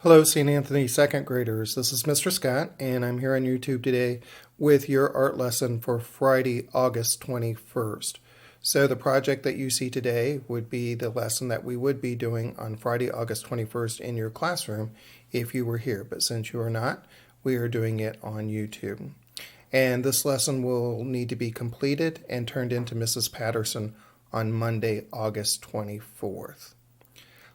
Hello, St. Anthony second graders. This is Mr. Scott, and I'm here on YouTube today with your art lesson for Friday, August 21st. So the project that you see today would be the lesson that we would be doing on Friday, August 21st in your classroom if you were here. But since you are not, we are doing it on YouTube. And this lesson will need to be completed and turned into Mrs. Patterson on Monday, August 24th.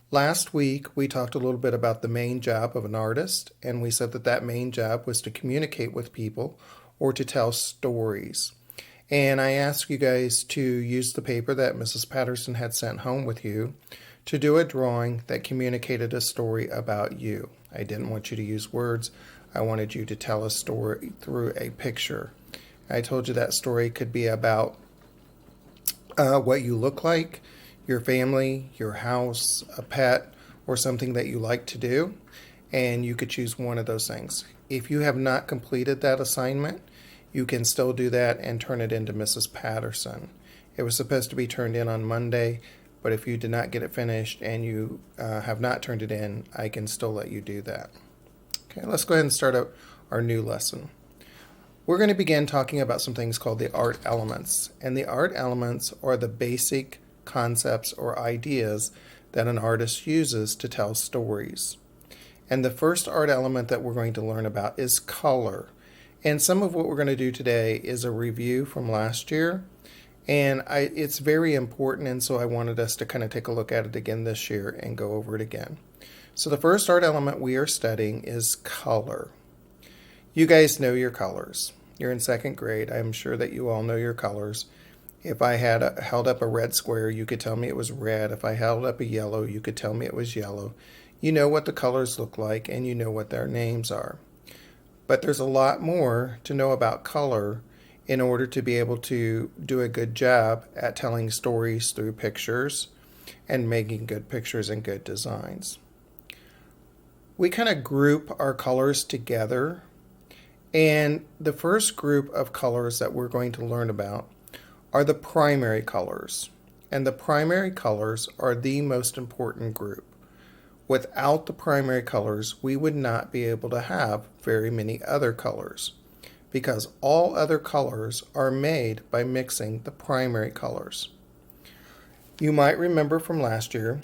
Last week, we talked a little bit about the main job of an artist, and we said that that main job was to communicate with people or to tell stories. And I asked you guys to use the paper that Mrs. Patterson had sent home with you to do a drawing that communicated a story about you. I didn't want you to use words. I wanted you to tell a story through a picture. I told you that story could be about what you look like, your family, your house, a pet, or something that you like to do, and you could choose one of those things. If you have not completed that assignment, you can still do that and turn it into Mrs. Patterson. It was supposed to be turned in on Monday, but if you did not get it finished and you have not turned it in, I can still let you do that. Okay, let's go ahead and start out our new lesson. We're going to begin talking about some things called the art elements, and the art elements are the basic concepts or ideas that an artist uses to tell stories. And the first art element that we're going to learn about is color. And some of what we're going to do today is a review from last year. And it's very important, and so I wanted us to kind of take a look at it again this year and go over it again. So the first art element we are studying is color. You guys know your colors. You're in second grade. I'm sure that you all know your colors. If I had held up a red square, you could tell me it was red. If I held up a yellow, you could tell me it was yellow. You know what the colors look like, and you know what their names are. But there's a lot more to know about color in order to be able to do a good job at telling stories through pictures and making good pictures and good designs. We kind of group our colors together, and the first group of colors that we're going to learn about are the primary colors. And the primary colors are the most important group. Without the primary colors, we would not be able to have very many other colors, because all other colors are made by mixing the primary colors. You might remember from last year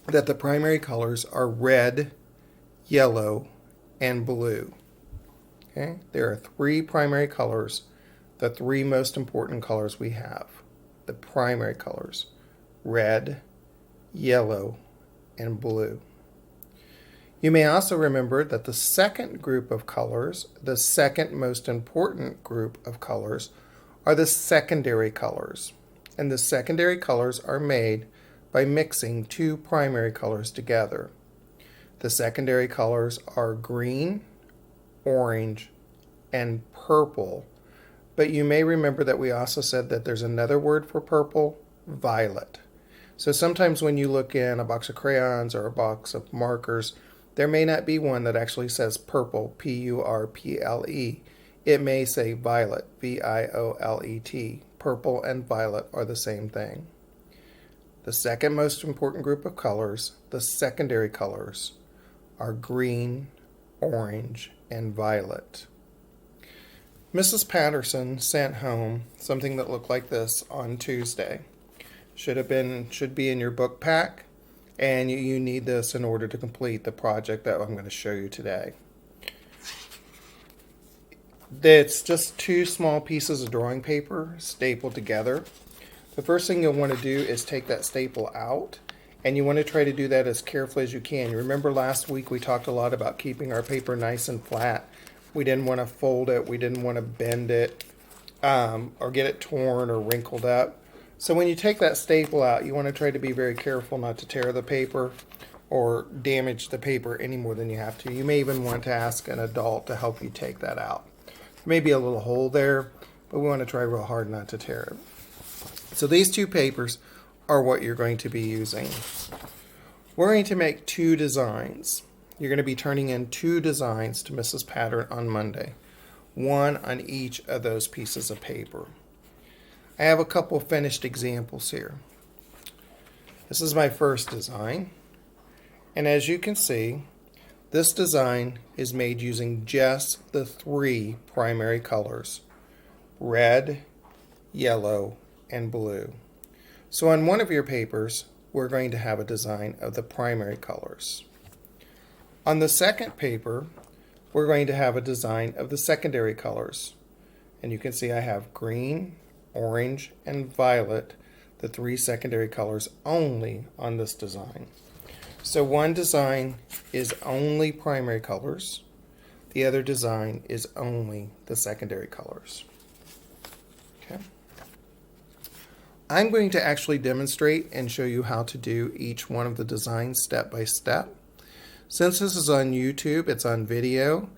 that the primary colors are red, yellow, and blue. Okay? There are three primary colors, the three most important colors we have. The primary colors: red, yellow, and blue. You may also remember that the second group of colors, the second most important group of colors, are the secondary colors. And the secondary colors are made by mixing two primary colors together. The secondary colors are green, orange, and purple. But you may remember that we also said that there's another word for purple: violet. So sometimes when you look in a box of crayons or a box of markers, there may not be one that actually says purple, P-U-R-P-L-E. It may say violet, V-I-O-L-E-T. Purple and violet are the same thing. The second most important group of colors, the secondary colors, are green, orange, and violet. Mrs. Patterson sent home something that looked like this on Tuesday. Should be in your book pack, and you need this in order to complete the project that I'm going to show you today. It's just two small pieces of drawing paper stapled together. The first thing you'll want to do is take that staple out, and you want to try to do that as carefully as you can. Remember last week we talked a lot about keeping our paper nice and flat. We didn't want to fold it, we didn't want to bend it, or get it torn or wrinkled up. So when you take that staple out, you want to try to be very careful not to tear the paper or damage the paper any more than you have to. You may even want to ask an adult to help you take that out. There may be a little hole there, but we want to try real hard not to tear it. So these two papers are what you're going to be using. We're going to make two designs. You're going to be turning in two designs to Mrs. Patterson on Monday, one on each of those pieces of paper. I have a couple finished examples here. This is my first design, and as you can see, This design is made using just the three primary colors: red, yellow, and blue. So on one of your papers, we're going to have a design of the primary colors. On the second paper, we're going to have a design of the secondary colors. And you can see I have green, orange, and violet, the three secondary colors only on this design. So one design is only primary colors. The other design is only the secondary colors. Okay. I'm going to actually demonstrate and show you how to do each one of the designs step by step. Since this is on YouTube, it's on video,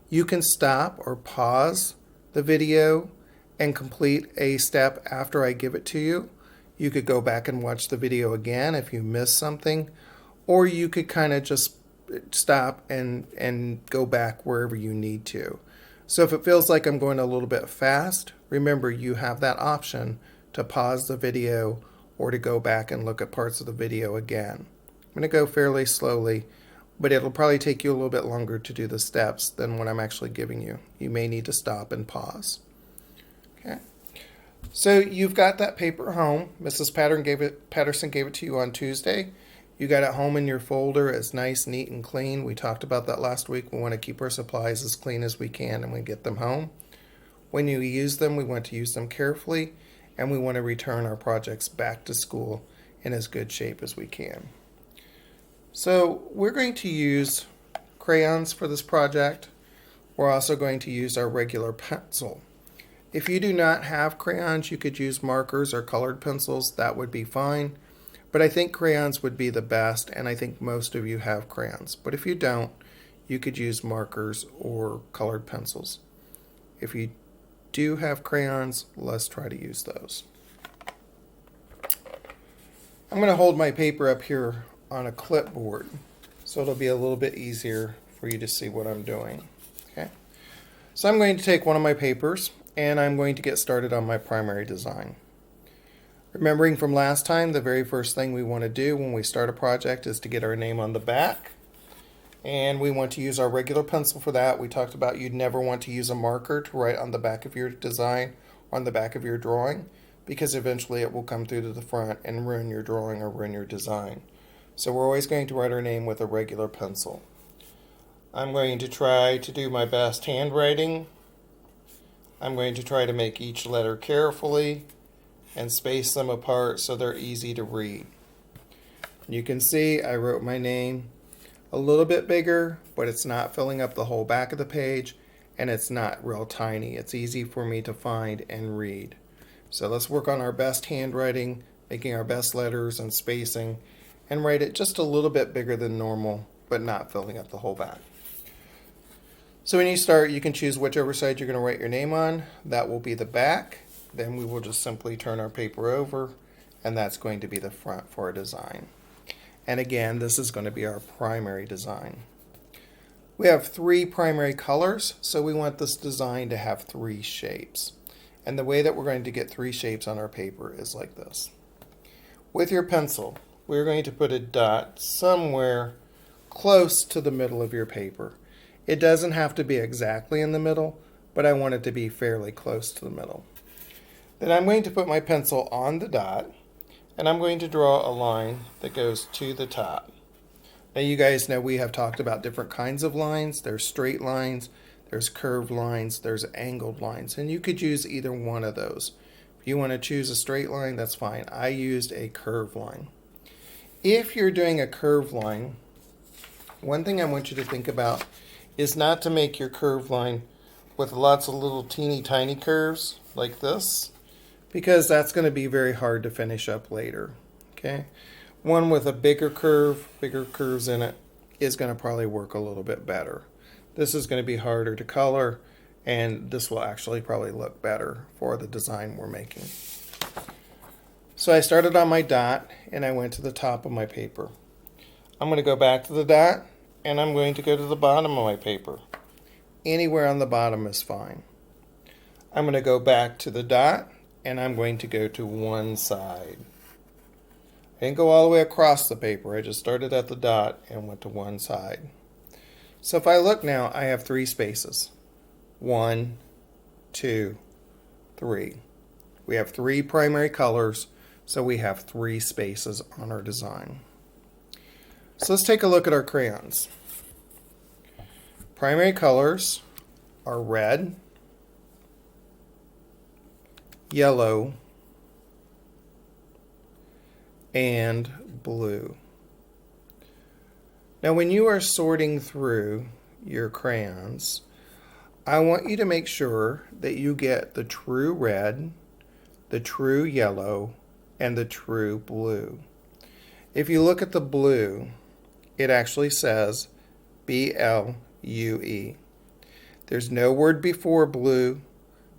you can stop or pause the video and complete a step after I give it to you. You could go back and watch the video again if you missed something, or you could kind of just stop and go back wherever you need to. So if it feels like I'm going a little bit fast, remember you have that option to pause the video or to go back and look at parts of the video again. I'm going to go fairly slowly, but it'll probably take you a little bit longer to do the steps than what I'm actually giving you. You may need to stop and pause. Okay. So you've got that paper home. Mrs. Patterson gave it to you on Tuesday. You got it home in your folder. It's nice, neat, and clean. We talked about that last week. We want to keep our supplies as clean as we can and we get them home. When you use them, we want to use them carefully, and we want to return our projects back to school in as good shape as we can. So we're going to use crayons for this project. We're also going to use our regular pencil. If you do not have crayons, you could use markers or colored pencils. That would be fine. But I think crayons would be the best, and I think most of you have crayons. But if you don't, you could use markers or colored pencils. If you do have crayons, let's try to use those. I'm going to hold my paper up here on a clipboard, so it'll be a little bit easier for you to see what I'm doing. Okay. So I'm going to take one of my papers and I'm going to get started on my primary design. Remembering from last time, the very first thing we want to do when we start a project is to get our name on the back, and we want to use our regular pencil for that. We talked about you'd never want to use a marker to write on the back of your design, on the back of your drawing, because eventually it will come through to the front and ruin your drawing or ruin your design. So we're always going to write our name with a regular pencil. I'm going to try to do my best handwriting. I'm going to try to make each letter carefully and space them apart so they're easy to read. You can see I wrote my name a little bit bigger, but it's not filling up the whole back of the page, and it's not real tiny. It's easy for me to find and read. So let's work on our best handwriting, making our best letters and spacing, and write it just a little bit bigger than normal, but not filling up the whole back. So when you start, you can choose whichever side you're going to write your name on. That will be the back. Then we will just simply turn our paper over, and that's going to be the front for our design. And again, this is going to be our primary design. We have three primary colors, so we want this design to have three shapes. And the way that we're going to get three shapes on our paper is like this. With your pencil, we're going to put a dot somewhere close to the middle of your paper. It doesn't have to be exactly in the middle, but I want it to be fairly close to the middle. Then I'm going to put my pencil on the dot, and I'm going to draw a line that goes to the top. Now you guys know we have talked about different kinds of lines. There's straight lines, there's curved lines, there's angled lines, and you could use either one of those. If you want to choose a straight line, that's fine. I used a curved line. If you're doing a curved line, one thing I want you to think about is not to make your curved line with lots of little teeny tiny curves like this, because that's going to be very hard to finish up later. Okay, one with a bigger curves in it is going to probably work a little bit better. This is going to be harder to color, and this will actually probably look better for the design we're making. So I started on my dot and I went to the top of my paper. I'm going to go back to the dot and I'm going to go to the bottom of my paper. Anywhere on the bottom is fine. I'm going to go back to the dot and I'm going to go to one side. I didn't go all the way across the paper. I just started at the dot and went to one side. So if I look now, I have 3 spaces. 1, 2, 3. We have 3 primary colors, so we have 3 spaces on our design. So let's take a look at our crayons. Primary colors are red, yellow, and blue. Now when you are sorting through your crayons, I want you to make sure that you get the true red, the true yellow, and the true blue. If you look at the blue, it actually says B-L-U-E. There's no word before blue.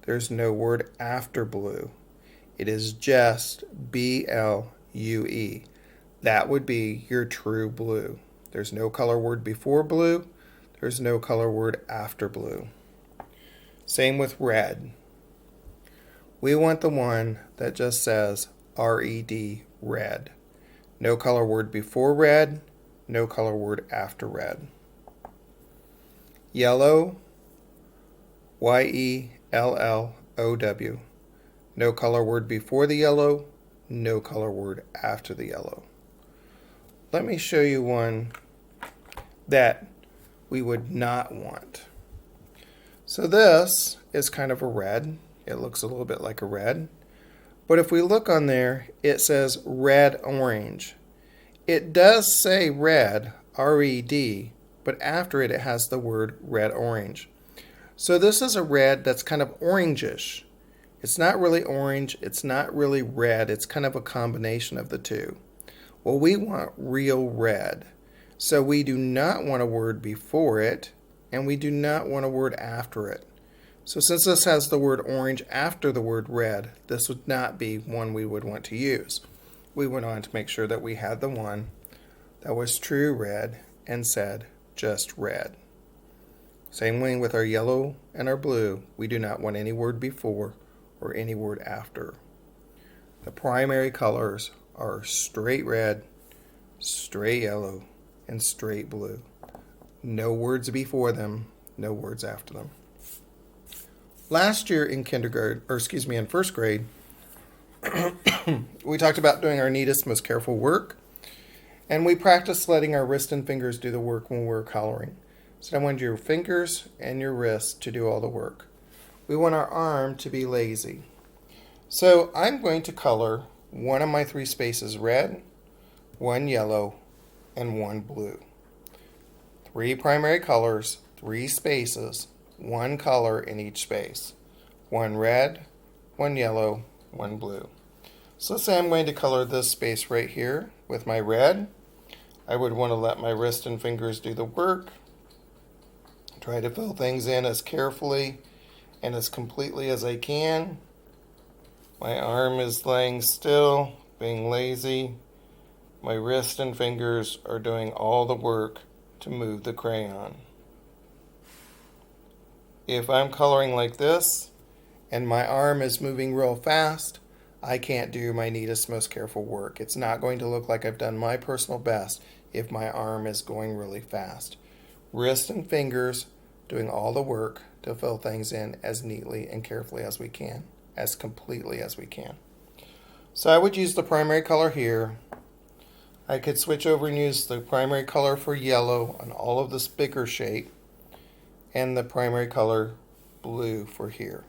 There's no word after blue. It is just B-L-U-E. That would be your true blue. There's no color word before blue. There's no color word after blue. Same with red. We want the one that just says R-E-D, red. No color word before red. No color word after red. Yellow, Y-E-L-L-O-W. No color word before the yellow. No color word after the yellow. Let me show you one that we would not want. So this is kind of a red. It looks a little bit like a red. But if we look on there, it says red orange. It does say red, R-E-D, but after it, it has the word red orange. So this is a red that's kind of orangish. It's not really orange. It's not really red. It's kind of a combination of the two. Well, we want real red. So we do not want a word before it, and we do not want a word after it. So since this has the word orange after the word red, this would not be one we would want to use. We went on to make sure that we had the one that was true red and said just red. Same way with our yellow and our blue, we do not want any word before or any word after. The primary colors are straight red, straight yellow, and straight blue. No words before them, no words after them. Last year in in first grade, we talked about doing our neatest, most careful work, and we practiced letting our wrist and fingers do the work when we were coloring. So I wanted your fingers and your wrists to do all the work. We want our arm to be lazy. So I'm going to color one of my 3 spaces red, 1 yellow, and 1 blue. 3 primary colors, 3 spaces, 1 color in each space. 1 red, 1 yellow, 1 blue. So let's say I'm going to color this space right here with my red. I would want to let my wrist and fingers do the work. Try to fill things in as carefully and as completely as I can. My arm is laying still, being lazy. My wrist and fingers are doing all the work to move the crayon. If I'm coloring like this and my arm is moving real fast, I can't do my neatest, most careful work. It's not going to look like I've done my personal best if my arm is going really fast. Wrist and fingers doing all the work to fill things in as neatly and carefully as we can, as completely as we can. So I would use the primary color here. I could switch over and use the primary color for yellow on all of this bigger shape and the primary color blue for here.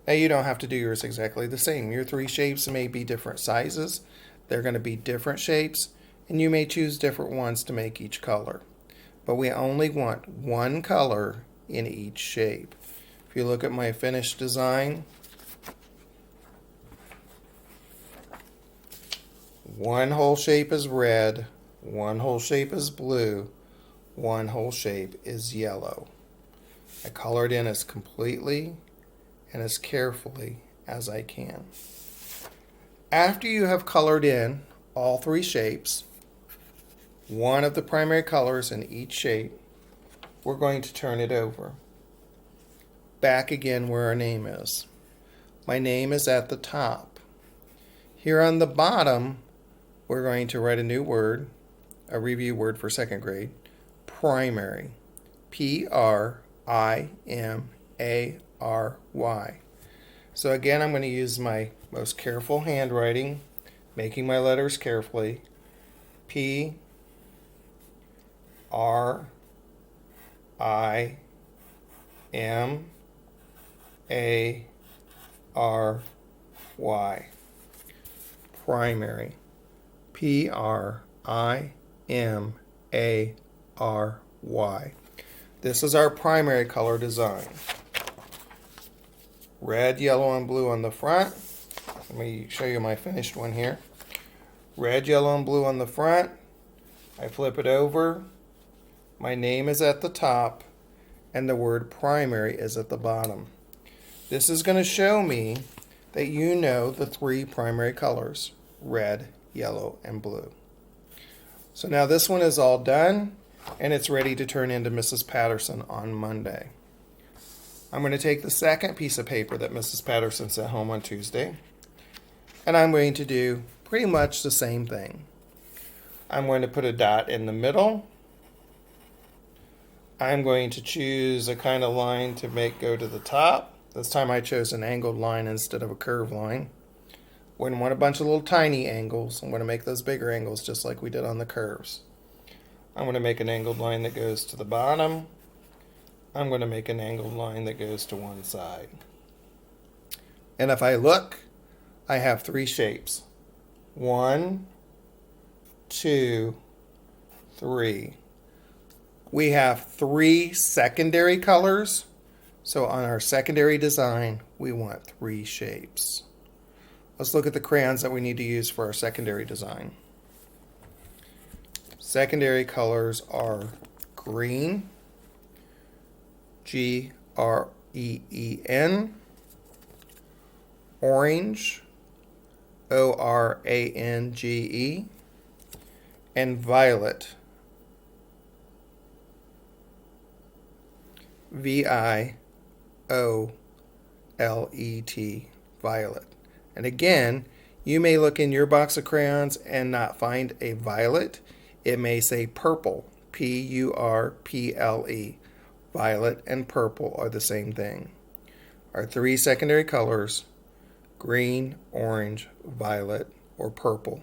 Now you don't have to do yours exactly the same. Your 3 shapes may be different sizes. They're going to be different shapes, and you may choose different ones to make each color. But we only want 1 color in each shape. If you look at my finished design, 1 whole shape is red, 1 whole shape is blue, 1 whole shape is yellow. I colored in as completely and as carefully as I can. After you have colored in all 3 shapes, 1 of the primary colors in each shape, we're going to turn it over. Back again where our name is. My name is at the top. Here on the bottom, we're going to write a new word, a review word for 2nd grade, primary. Primary. So again, I'm going to use my most careful handwriting, making my letters carefully. Primary. Primary. Primary. This is our primary color design. Red, yellow, and blue on the front. Let me show you my finished one here. Red, yellow, and blue on the front. I flip it over. My name is at the top, and the word primary is at the bottom. This is going to show me that you know the three primary colors, red, yellow, and blue. So now this one is all done, and it's ready to turn into Mrs. Patterson on Monday. I'm going to take the second piece of paper that Mrs. Patterson sent home on Tuesday, and I'm going to do pretty much the same thing. I'm going to put a dot in the middle. I'm going to choose a kind of line to make go to the top. This time I chose an angled line instead of a curved line. Wouldn't want a bunch of little tiny angles. I'm going to make those bigger angles just like we did on the curves. I'm going to make an angled line that goes to the bottom. I'm going to make an angled line that goes to one side. And if I look, I have three shapes. 1, 2, 3. We have three secondary colors. So on our secondary design, we want three shapes. Let's look at the crayons that we need to use for our secondary design. Secondary colors are green, Green, orange, Orange, and violet, Violet, violet. And again, you may look in your box of crayons and not find a violet. It may say purple, Purple. Violet and purple are the same thing. Our three secondary colors, green, orange, violet, or purple.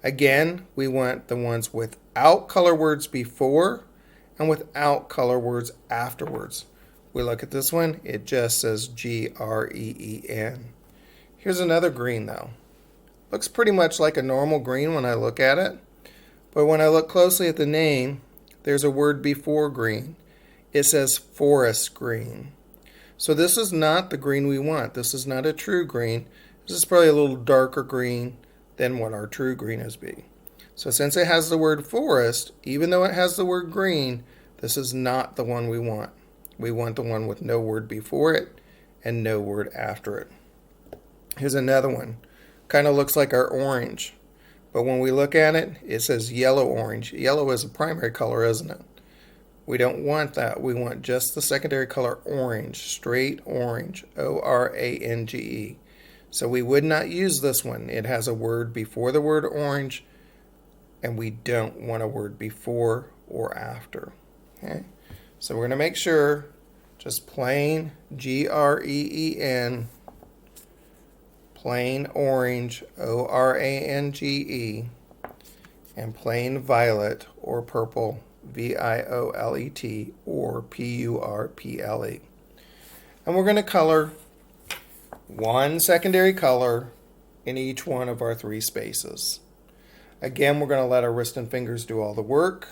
Again, we want the ones without color words before and without color words afterwards. We look at this one, it just says Green. Here's another green though. Looks pretty much like a normal green when I look at it, but when I look closely at the name, there's a word before green. It says forest green. So this is not the green we want. This is not a true green. This is probably a little darker green than what our true green is be. So since it has the word forest, even though it has the word green, this is not the one we want. We want the one with no word before it and no word after it. Here's another one. Kind of looks like our orange. But when we look at it, it says yellow orange. Yellow is a primary color, isn't it? We don't want that. We want just the secondary color orange, straight orange, Orange. So we would not use this one. It has a word before the word orange, and we don't want a word before or after. Okay? So we're going to make sure just plain Green, plain orange, Orange, and plain violet or purple, Violet or Purple. And we're going to color one secondary color in each one of our three spaces. Again, we're going to let our wrist and fingers do all the work.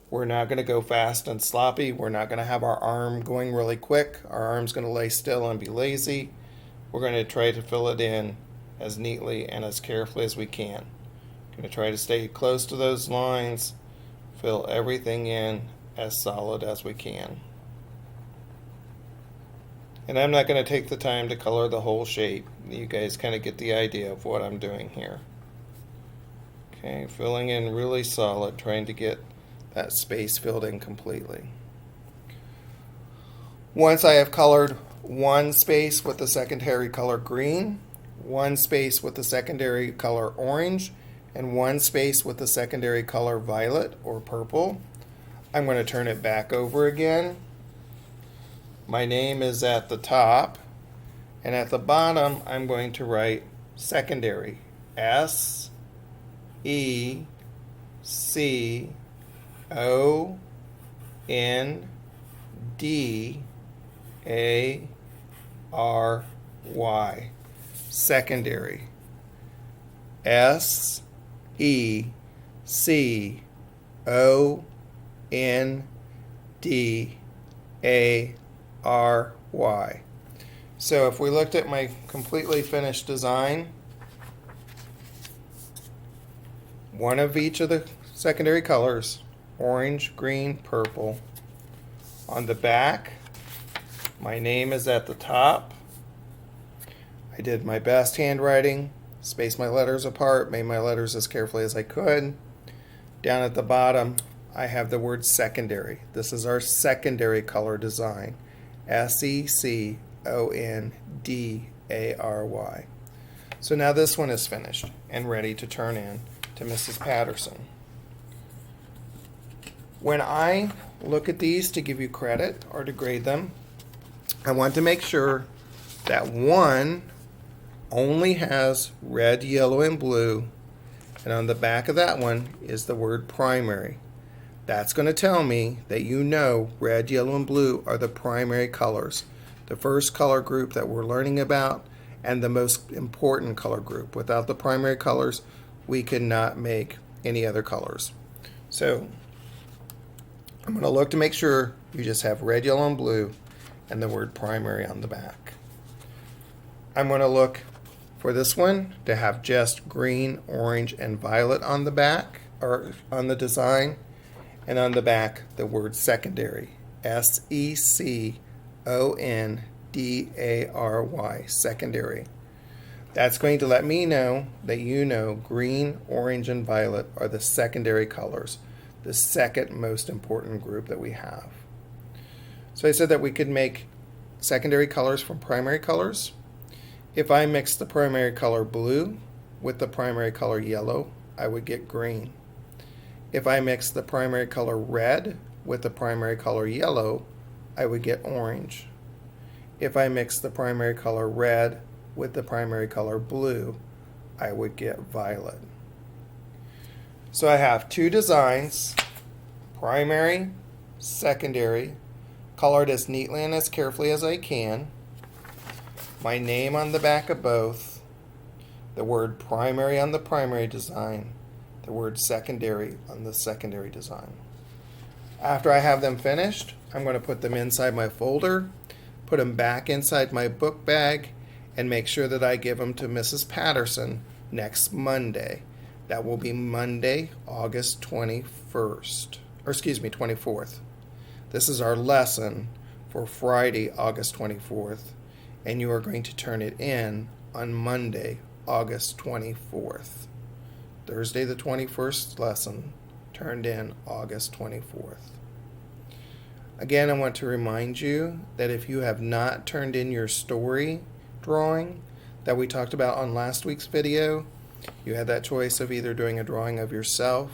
We're not going to go fast and sloppy. We're not going to have our arm going really quick. Our arm's going to lay still and be lazy. We're going to try to fill it in as neatly and as carefully as we can. Going to try to stay close to those lines, fill everything in as solid as we can. And I'm not going to take the time to color the whole shape. You guys kind of get the idea of what I'm doing here. Okay, filling in really solid, trying to get that space filled in completely. Once I have colored one space with the secondary color green, one space with the secondary color orange, and one space with the secondary color violet or purple, I'm going to turn it back over again. My name is at the top, and at the bottom I'm going to write secondary. S-E-C-O-N-D-A-R-Y. Secondary. S-E-C-O-N-D-A-R-Y. So if we looked at my completely finished design, one of each of the secondary colors, orange, green, purple. On the back, my name is at the top. I did my best handwriting, spaced my letters apart, made my letters as carefully as I could. Down at the bottom, I have the word secondary. This is our secondary color design. S-E-C-O-N-D-A-R-Y. So now this one is finished and ready to turn in to Mrs. Patterson. When I look at these to give you credit or to grade them, I want to make sure that one only has red, yellow, and blue, and on the back of that one is the word primary. That's going to tell me that you know red, yellow, and blue are the primary colors, the first color group that we're learning about, and the most important color group. Without the primary colors, we cannot make any other colors. So I'm going to look to make sure you just have red, yellow, and blue and the word primary on the back. I'm going to look for this one to have just green, orange, and violet on the back, or on the design, and on the back the word secondary. S-E-C-O-N-D-A-R-Y, secondary. That's going to let me know that you know green, orange, and violet are the secondary colors, the second most important group that we have. So I said that we could make secondary colors from primary colors. If I mix the primary color blue with the primary color yellow, I would get green. If I mix the primary color red with the primary color yellow, I would get orange. If I mix the primary color red with the primary color blue, I would get violet. So I have two designs, primary, secondary, colored as neatly and as carefully as I can. My name on the back of both, the word primary on the primary design, the word secondary on the secondary design. After I have them finished, I'm going to put them inside my folder, put them back inside my book bag, and make sure that I give them to Mrs. Patterson next Monday. That will be Monday, August 24th. This is our lesson for Friday, August 24th, and you are going to turn it in on Monday, August 24th. Thursday the 21st lesson turned in August 24th. Again, I want to remind you that if you have not turned in your story drawing that we talked about on last week's video, you had that choice of either doing a drawing of yourself,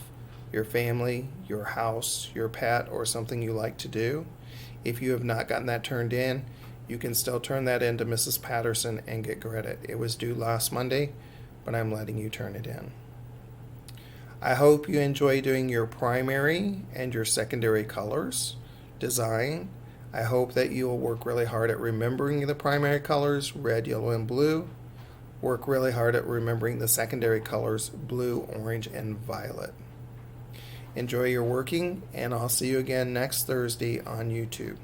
your family, your house, your pet, or something you like to do. If you have not gotten that turned in, you can still turn that in to Mrs. Patterson and get credit. It was due last Monday, but I'm letting you turn it in. I hope you enjoy doing your primary and your secondary colors design. I hope that you will work really hard at remembering the primary colors, red, yellow, and blue. Work really hard at remembering the secondary colors, blue, orange, and violet. Enjoy your working, and I'll see you again next Thursday on YouTube.